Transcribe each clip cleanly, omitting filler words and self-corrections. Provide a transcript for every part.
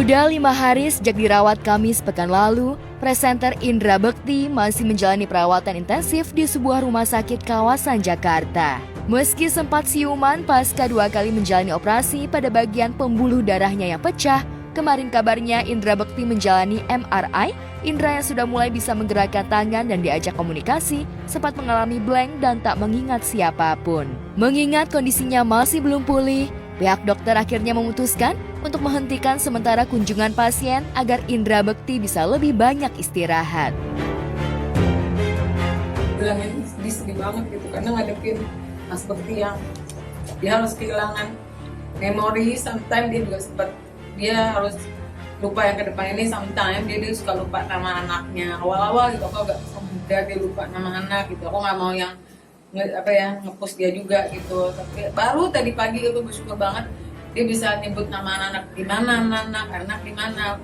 Sudah 5 hari sejak dirawat Kamis pekan lalu, presenter Indra Bekti masih menjalani perawatan intensif di sebuah rumah sakit kawasan Jakarta. Meski sempat siuman pasca 2 kali menjalani operasi pada bagian pembuluh darahnya yang pecah, kemarin kabarnya Indra Bekti menjalani MRI. Indra yang sudah mulai bisa menggerakkan tangan dan diajak komunikasi, sempat mengalami blank dan tak mengingat siapapun. Mengingat kondisinya masih belum pulih, pihak dokter akhirnya memutuskan untuk menghentikan sementara kunjungan pasien agar Indra Bekti bisa lebih banyak istirahat. Bilangin sedih banget gitu, karena ngadepin Mas Bekti yang dia harus kehilangan memori. Sometimes dia juga sempat, dia harus lupa yang ke depan ini. Sometimes dia suka lupa nama anaknya. Awal-awal gitu aku agak mudah dia lupa nama anak gitu. Aku nggak mau yang nge-push dia juga gitu. Tapi baru tadi pagi aku bersyukur banget dia bisa nyebut nama anak, di mana anak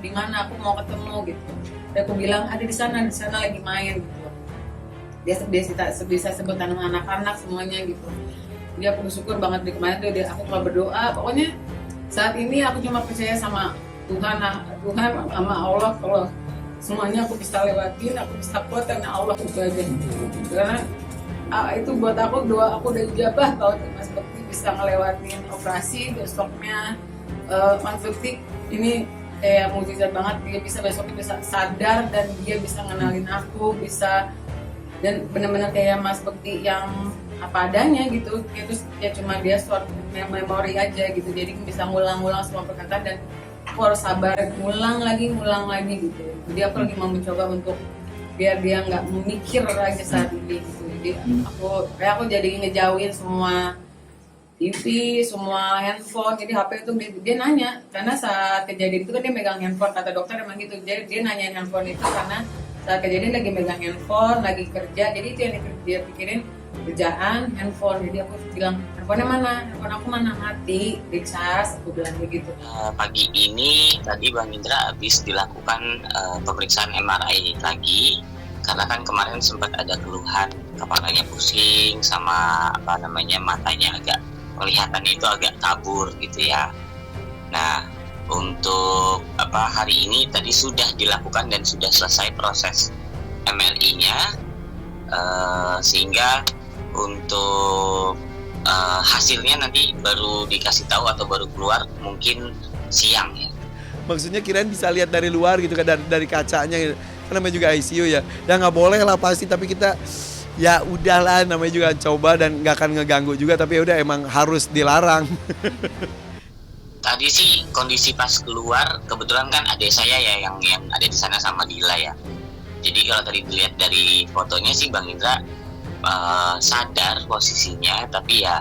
di mana aku mau ketemu gitu. Dan aku bilang ada di sana lagi main gitu. Dia bisa sebut nama anak-anak semuanya gitu. Dia aku bersyukur banget di kemarin tuh aku cuma berdoa. Pokoknya saat ini aku cuma percaya sama Tuhan sama Allah, kalau semuanya aku bisa lewatin, aku bisa kuat karena Allah itu aja. Karena itu buat aku, doa aku udah ijabah kalau Mas Bekti bisa ngelewatin operasi. Besoknya Mas Bekti ini kayak mukjizat banget, dia besoknya bisa sadar dan dia bisa ngenalin aku, bisa dan benar-benar kayak Mas Bekti yang apa adanya gitu. Terus ya cuma dia short memory aja gitu, jadi bisa ngulang-ngulang semua perkataan dan aku harus sabar, ngulang lagi gitu. Jadi aku lagi mau mencoba untuk biar dia nggak memikir aja saat ini gitu. Jadi aku jadi ngejauhin semua TV, semua handphone. Jadi HP itu dia nanya, karena saat kejadian itu kan dia megang handphone, kata dokter emang gitu. Jadi dia nanyain handphone itu karena saat kejadian lagi megang handphone, lagi kerja. Jadi itu yang dia pikirin, kerjaan, handphone. Jadi aku bilang, handphonenya mana? Handphone aku mana? Mati, dicas, aku bilang begitu. Pagi ini tadi Bang Indra habis dilakukan pemeriksaan MRI lagi, karena kan kemarin sempat ada keluhan kepalanya pusing sama matanya agak kelihatannya itu agak kabur gitu ya. Nah, untuk hari ini tadi sudah dilakukan dan sudah selesai proses MRI-nya, sehingga untuk hasilnya nanti baru dikasih tahu atau baru keluar mungkin siang ya. Maksudnya kirain bisa lihat dari luar gitu kan, dari kacanya gitu. Kan namanya juga ICU ya. Ya nggak boleh lah pasti, tapi kita ya udahlah, namanya juga coba dan nggak akan ngeganggu juga, tapi ya udah emang harus dilarang. Tadi sih kondisi pas keluar, kebetulan kan adik saya ya yang ada di sana sama Dila ya. Jadi kalau tadi dilihat dari fotonya sih Bang Indra sadar posisinya, tapi ya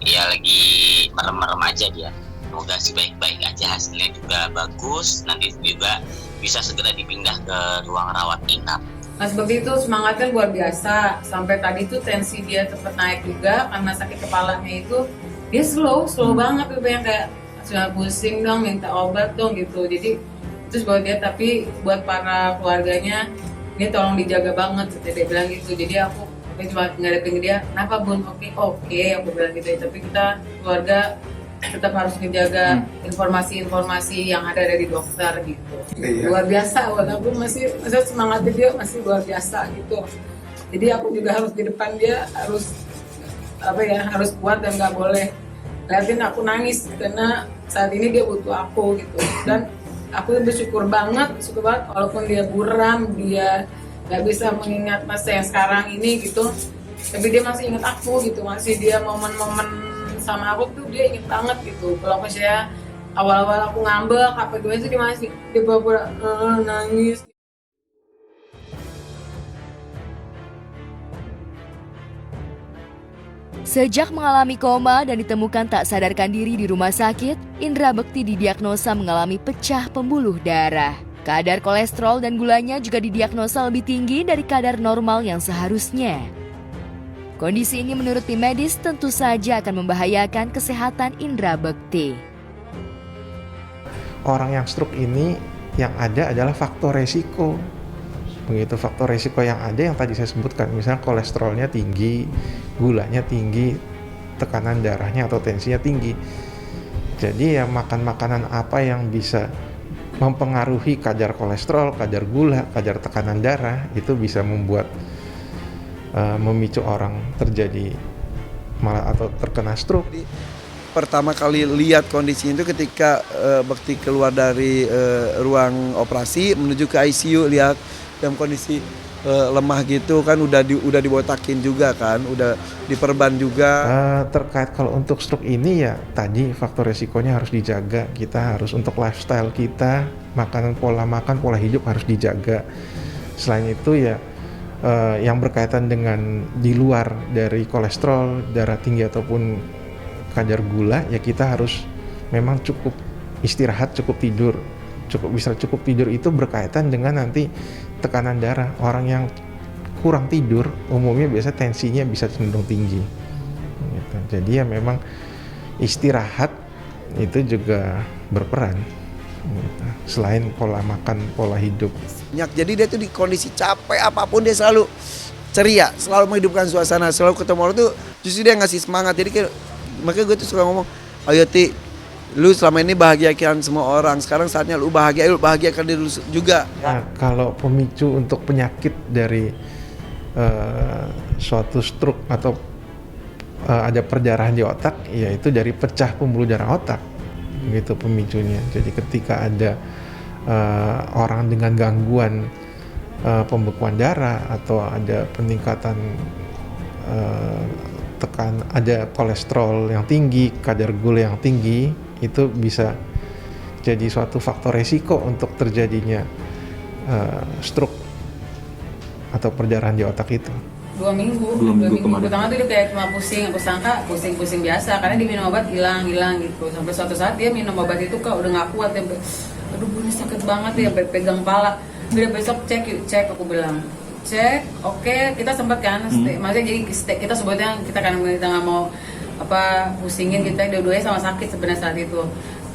ya lagi merem-merem aja dia. Semoga sih baik-baik aja, hasilnya juga bagus, nanti juga bisa segera dipindah ke ruang rawat inap. Mas Bekti itu semangatnya luar biasa, sampai tadi tuh tensi dia sempat naik juga karena sakit kepalanya itu. Dia slow banget tuh, yang kayak sudah pusing dong, minta obat dong gitu. Jadi terus buat dia, tapi buat para keluarganya dia tolong dijaga banget, dia bilang gitu. Jadi aku cuma ngadepin dia, kenapa Bun? Oke, aku bilang gitu ya. Tapi kita keluarga tetap harus menjaga informasi-informasi yang ada dari dokter gitu. Iya. Luar biasa, buat aku masih semangatnya dia masih luar biasa gitu. Jadi aku juga harus di depan dia, harus kuat dan nggak boleh liatin aku nangis, karena saat ini dia butuh aku gitu. Dan aku bersyukur banget walaupun dia buram, dia nggak bisa mengingat masa yang sekarang ini gitu, tapi dia masih ingat aku gitu, masih dia momen-momen sama aku tuh dia inget banget gitu. Kalau misalnya awal-awal aku ngambek apa gimana sih, dia masih nangis. Sejak mengalami koma dan ditemukan tak sadarkan diri di rumah sakit, Indra Bekti didiagnosa mengalami pecah pembuluh darah. Kadar kolesterol dan gulanya juga didiagnosa lebih tinggi dari kadar normal yang seharusnya. Kondisi ini menurut tim medis tentu saja akan membahayakan kesehatan Indra Bekti. Orang yang stroke ini yang ada adalah faktor resiko. Begitu faktor resiko yang ada yang tadi saya sebutkan, misalnya kolesterolnya tinggi, gulanya tinggi, tekanan darahnya atau tensinya tinggi. Jadi ya makan makanan apa yang bisa mempengaruhi kadar kolesterol, kadar gula, kadar tekanan darah, itu bisa membuat memicu orang terjadi malah atau terkena stroke. Jadi, pertama kali lihat kondisinya itu ketika Bekti keluar dari ruang operasi menuju ke ICU, lihat dalam kondisi lemah gitu kan, udah dibotakin juga kan, udah diperban juga. Terkait kalau untuk stroke ini ya tadi faktor resikonya harus dijaga. Kita harus untuk lifestyle kita, pola makan, pola hidup harus dijaga. Selain itu ya yang berkaitan dengan di luar dari kolesterol, darah tinggi ataupun kadar gula, ya kita harus memang cukup istirahat, cukup tidur. Cukup tidur itu berkaitan dengan nanti tekanan darah. Orang yang kurang tidur umumnya biasa tensinya bisa cenderung tinggi gitu. Jadi ya memang istirahat itu juga berperan gitu. Selain pola makan, pola hidup. Jadi dia tuh di kondisi capek apapun dia selalu ceria, selalu menghidupkan suasana, selalu ketemu orang tuh justru dia ngasih semangat. Jadi kayak, makanya gue tuh suka ngomong, ayo Ti, lu selama ini bahagiakan semua orang, sekarang saatnya lu bahagiakan diri lu juga. Nah, kalau pemicu untuk penyakit dari suatu stroke atau ada perdarahan di otak, yaitu dari pecah pembuluh darah otak, gitu pemicunya. Jadi ketika ada orang dengan gangguan pembekuan darah atau ada peningkatan ada kolesterol yang tinggi, kadar gula yang tinggi, itu bisa jadi suatu faktor resiko untuk terjadinya stroke atau perdarahan di otak itu. 2 minggu pertama tuh dia kayak cuma pusing, aku sangka pusing biasa karena dia minum obat hilang gitu. Sampai suatu saat dia minum obat itu kok udah nggak kuat, sampai aduh ini sakit banget ya, pegang kepala. Udah besok cek aku bilang cek, oke, kita sempat kan maksudnya jadi kita sebutnya kita nggak mau pusingin, kita dua-duanya sama sakit sebenarnya saat itu.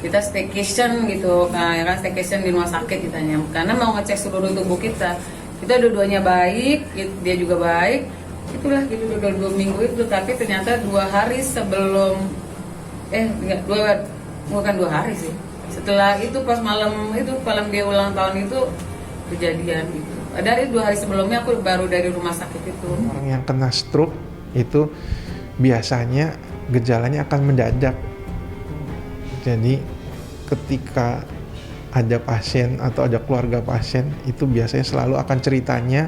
Kita staycation gitu, nah ya kan, staycation di rumah sakit kitanya karena mau ngecek seluruh tubuh kita dua-duanya baik, dia juga baik, itulah gitu udah 2 minggu itu. Tapi ternyata 2 hari sebelum bukan 2 hari sih, setelah itu pas malam dia ulang tahun itu kejadian gitu. Dari 2 hari sebelumnya aku baru dari rumah sakit itu. Orang yang kena stroke itu biasanya gejalanya akan mendadak. Jadi ketika ada pasien atau ada keluarga pasien, itu biasanya selalu akan ceritanya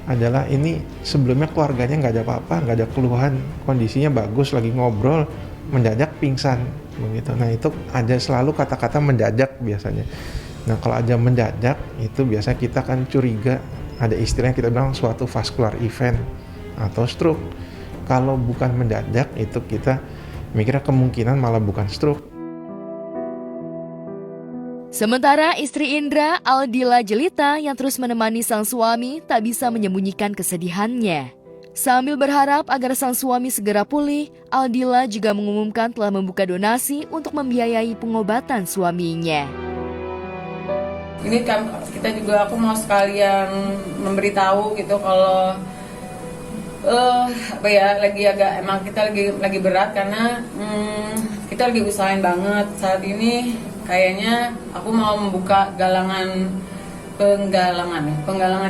adalah ini sebelumnya keluarganya nggak ada apa-apa, nggak ada keluhan, kondisinya bagus, lagi ngobrol, mendadak pingsan begitu. Nah itu ada selalu kata-kata mendadak biasanya. Nah kalau ada mendadak itu biasanya kita kan curiga ada istilahnya kita bilang suatu vascular event atau stroke. Kalau bukan mendadak itu kita mikirnya kemungkinan malah bukan stroke. Sementara istri Indra, Aldila Jelita, yang terus menemani sang suami tak bisa menyembunyikan kesedihannya. Sambil berharap agar sang suami segera pulih, Aldila juga mengumumkan telah membuka donasi untuk membiayai pengobatan suaminya. Ini kan aku mau sekalian memberitahu gitu kalau emang kita lagi berat karena kita lagi usahain banget saat ini. Kayaknya aku mau membuka penggalangan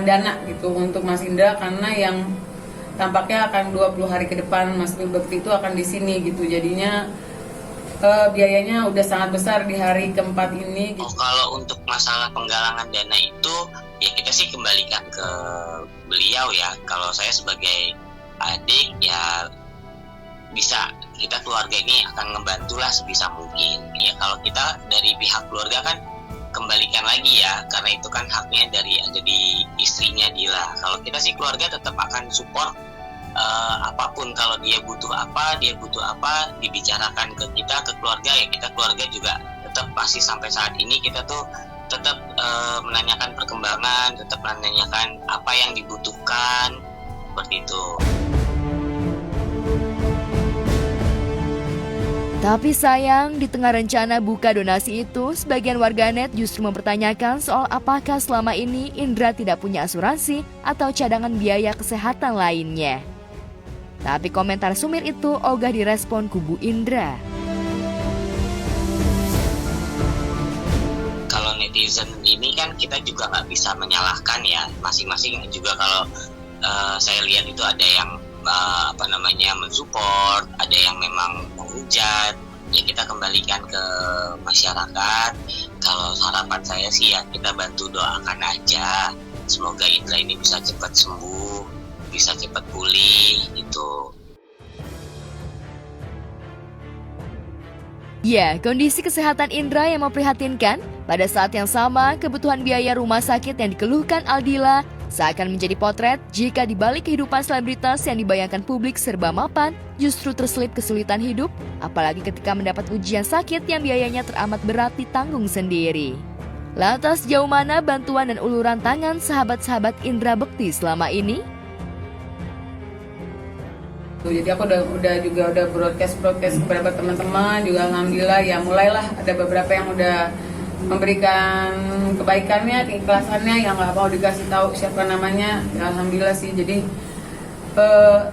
dana gitu untuk Mas Indra, karena yang tampaknya akan 20 hari ke depan Mas Bekti itu akan di sini gitu. Jadinya biayanya udah sangat besar di hari keempat ini gitu. Kalau untuk masalah penggalangan dana itu ya kita sih kembalikan ke beliau ya. Kalau saya sebagai adik ya bisa, kita keluarga ini akan ngebantulah sebisa mungkin. Ya kalau kita dari pihak keluarga kan kembalikan lagi ya, karena itu kan haknya ada di istrinya Dila. Kalau kita sih keluarga tetap akan support apapun. Kalau dia butuh apa dibicarakan ke kita, ke keluarga ya. Kita keluarga juga tetap pasti sampai saat ini kita tuh tetap menanyakan perkembangan, tetap menanyakan apa yang dibutuhkan, seperti itu. Tapi sayang, di tengah rencana buka donasi itu, sebagian warganet justru mempertanyakan soal apakah selama ini Indra tidak punya asuransi atau cadangan biaya kesehatan lainnya. Tapi komentar sumir itu ogah direspon kubu Indra. netizen ini kan kita juga nggak bisa menyalahkan ya, masing-masing juga. Kalau saya lihat itu ada yang mensupport, ada yang memang menghujat, ya kita kembalikan ke masyarakat. Kalau harapan saya sih ya kita bantu doakan aja, semoga Indra ini bisa cepat sembuh, bisa cepat pulih gitu. Ya, kondisi kesehatan Indra yang memprihatinkan. Pada saat yang sama, kebutuhan biaya rumah sakit yang dikeluhkan Aldila seakan menjadi potret jika di balik kehidupan selebritas yang dibayangkan publik serba mapan, justru terselip kesulitan hidup, apalagi ketika mendapat ujian sakit yang biayanya teramat berat ditanggung sendiri. Lantas jauh mana bantuan dan uluran tangan sahabat-sahabat Indra Bekti selama ini? Jadi aku udah broadcast kepada teman-teman juga, alhamdulillah ya mulailah ada beberapa yang udah memberikan kebaikannya, keikhlasannya yang nggak mau dikasih tahu siapa namanya. Ya, alhamdulillah sih. Jadi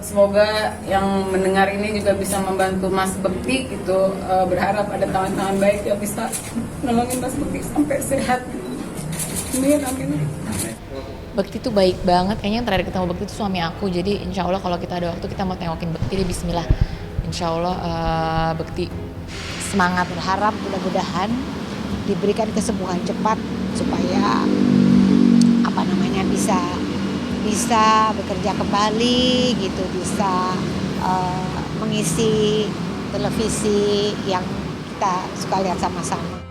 semoga yang mendengar ini juga bisa membantu Mas Bekti gitu. Berharap ada tangan-tangan baik yang bisa nolongin Mas Bekti sampai sehat. Amin, amin. Bekti tuh baik banget, kayaknya yang terakhir ketemu Bekti itu suami aku. Jadi insya Allah kalau kita ada waktu kita mau tengokin Bekti deh, bismillah. Insya Allah Bekti semangat, berharap mudah-mudahan diberikan kesembuhan cepat supaya bisa bekerja kembali gitu, bisa mengisi televisi yang kita suka lihat sama-sama.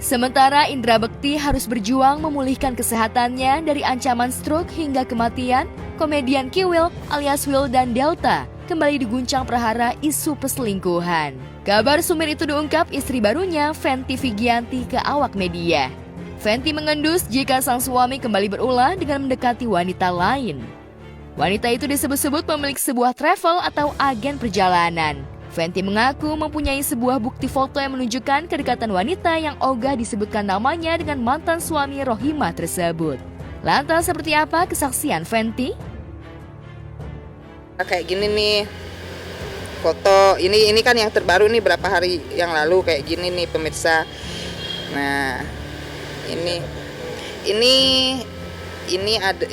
Sementara Indra Bekti harus berjuang memulihkan kesehatannya dari ancaman stroke hingga kematian, komedian Kiwil alias Will dan Delta kembali diguncang perhara isu perselingkuhan. Kabar sumir itu diungkap istri barunya, Fenty Vigianti, ke awak media. Fenty mengendus jika sang suami kembali berulah dengan mendekati wanita lain. Wanita itu disebut-sebut pemilik sebuah travel atau agen perjalanan. Fenty mengaku mempunyai sebuah bukti foto yang menunjukkan kedekatan wanita yang ogah disebutkan namanya dengan mantan suami Rohimah tersebut. Lantas seperti apa kesaksian Fenty? Kayak gini nih foto, ini kan yang terbaru nih berapa hari yang lalu kayak gini nih pemirsa. Nah ini ada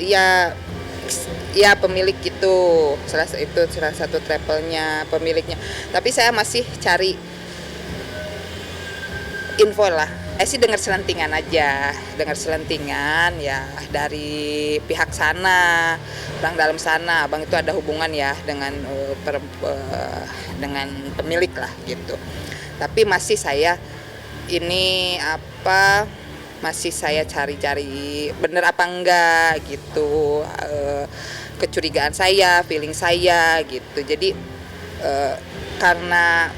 ya pemilik itu salah satu travelnya pemiliknya. Tapi saya masih cari info lah. Sih dengar selentingan ya dari pihak sana, orang dalam sana, abang itu ada hubungan ya dengan pemilik lah gitu. Tapi masih saya masih saya cari-cari bener apa enggak gitu, kecurigaan saya, feeling saya gitu. Jadi karena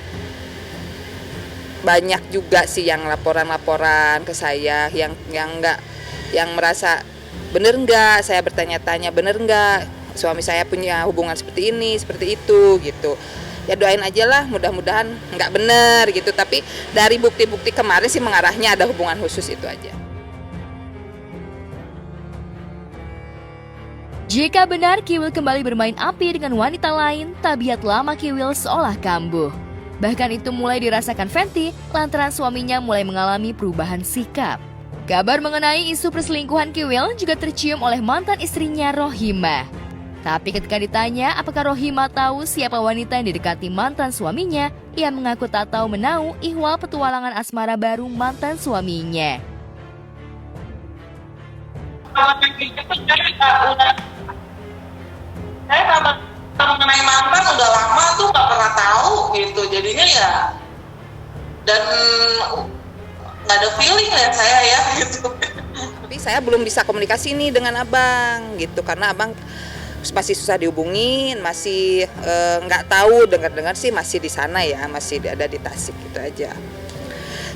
banyak juga sih yang laporan-laporan ke saya yang merasa bener enggak, saya bertanya-tanya bener enggak suami saya punya hubungan seperti ini, seperti itu gitu. Ya doain aja lah, mudah-mudahan enggak bener gitu. Tapi dari bukti-bukti kemarin sih mengarahnya ada hubungan khusus, itu aja. Jika benar Kiwil kembali bermain api dengan wanita lain, tabiat lama Kiwil seolah kambuh. Bahkan itu mulai dirasakan Fenty lantaran suaminya mulai mengalami perubahan sikap. Kabar mengenai isu perselingkuhan Kiwil juga tercium oleh mantan istrinya Rohimah. Tapi ketika ditanya apakah Rohimah tahu siapa wanita yang didekati mantan suaminya, ia mengaku tak tahu menau ihwal petualangan asmara baru mantan suaminya. Saya mengenai mantan udah lama tuh nggak pernah tahu gitu, jadinya ya dan nggak ada feeling ya saya ya gitu. Tapi saya belum bisa komunikasi nih dengan abang gitu karena abang masih susah dihubungin, masih nggak tahu, dengar-dengar sih masih di sana ya, masih ada di Tasik gitu aja.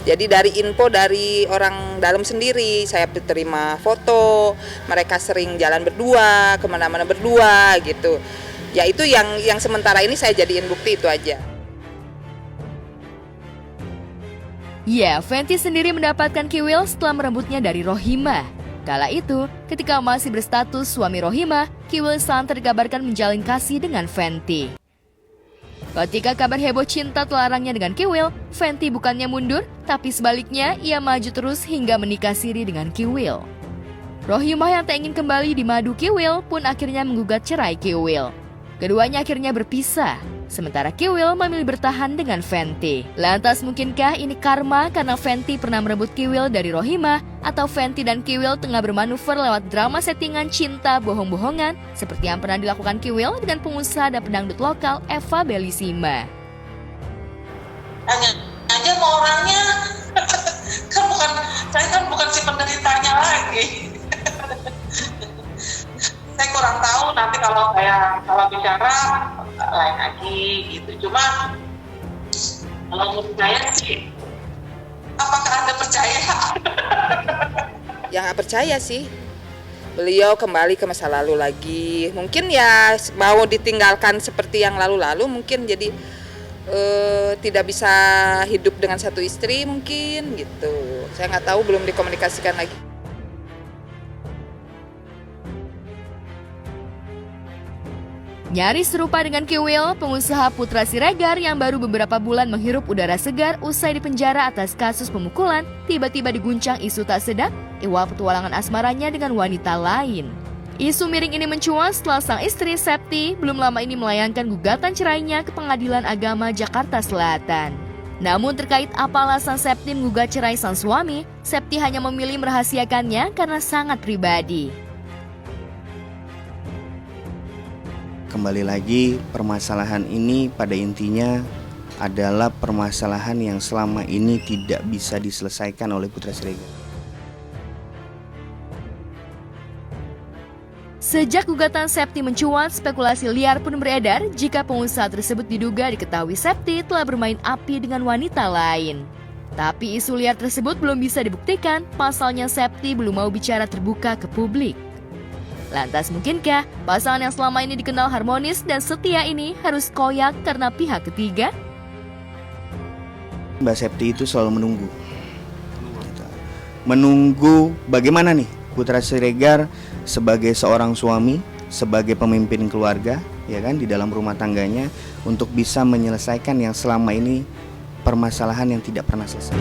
Jadi dari info dari orang dalam sendiri, saya terima foto, mereka sering jalan berdua, kemana-mana berdua gitu. Ya itu yang sementara ini saya jadiin bukti, itu aja. Ya, Fenty sendiri mendapatkan Kiwil setelah merebutnya dari Rohimah. Kala itu, ketika masih berstatus suami Rohimah, Kiwil santer dikabarkan menjalin kasih dengan Fenty. Ketika kabar heboh cinta telarangnya dengan Kiwil, Fenty bukannya mundur, tapi sebaliknya ia maju terus hingga menikah siri dengan Kiwil. Rohimah yang tak ingin kembali di madu Kiwil pun akhirnya menggugat cerai Kiwil. Keduanya akhirnya berpisah, sementara Kiwil memilih bertahan dengan Fenty. Lantas mungkinkah ini karma karena Fenty pernah merebut Kiwil dari Rohimah, atau Fenty dan Kiwil tengah bermanuver lewat drama settingan cinta bohong-bohongan seperti yang pernah dilakukan Kiwil dengan pengusaha dan pedangdut lokal Eva Bellissima. Tanya aja sama orangnya. Saya bukan si penderitanya lagi. Saya kurang tahu, nanti kalau bicara lain lagi gitu. Cuma kalau menurut saya sih, apakah Anda percaya? Yang nggak percaya sih, beliau kembali ke masa lalu lagi. Mungkin ya mau ditinggalkan seperti yang lalu-lalu, mungkin jadi tidak bisa hidup dengan satu istri mungkin gitu. Saya nggak tahu, belum dikomunikasikan lagi. Nyaris serupa dengan Kiwil, pengusaha Putra Siregar yang baru beberapa bulan menghirup udara segar usai dipenjara atas kasus pemukulan, tiba-tiba diguncang isu tak sedap, ihwal petualangan asmaranya dengan wanita lain. Isu miring ini mencuat setelah sang istri Septi belum lama ini melayangkan gugatan cerainya ke Pengadilan Agama Jakarta Selatan. Namun terkait apa alasan Septi menggugat cerai sang suami, Septi hanya memilih merahasiakannya karena sangat pribadi. Kembali lagi, permasalahan ini pada intinya adalah permasalahan yang selama ini tidak bisa diselesaikan oleh Putra Siregar. Sejak gugatan Septi mencuat, spekulasi liar pun beredar jika pengusaha tersebut diduga diketahui Septi telah bermain api dengan wanita lain. Tapi isu liar tersebut belum bisa dibuktikan, pasalnya Septi belum mau bicara terbuka ke publik. Lantas mungkinkah pasangan yang selama ini dikenal harmonis dan setia ini harus koyak karena pihak ketiga? Mbak Septi itu selalu menunggu bagaimana nih Putra Siregar sebagai seorang suami, sebagai pemimpin keluarga, ya kan, di dalam rumah tangganya untuk bisa menyelesaikan yang selama ini permasalahan yang tidak pernah selesai.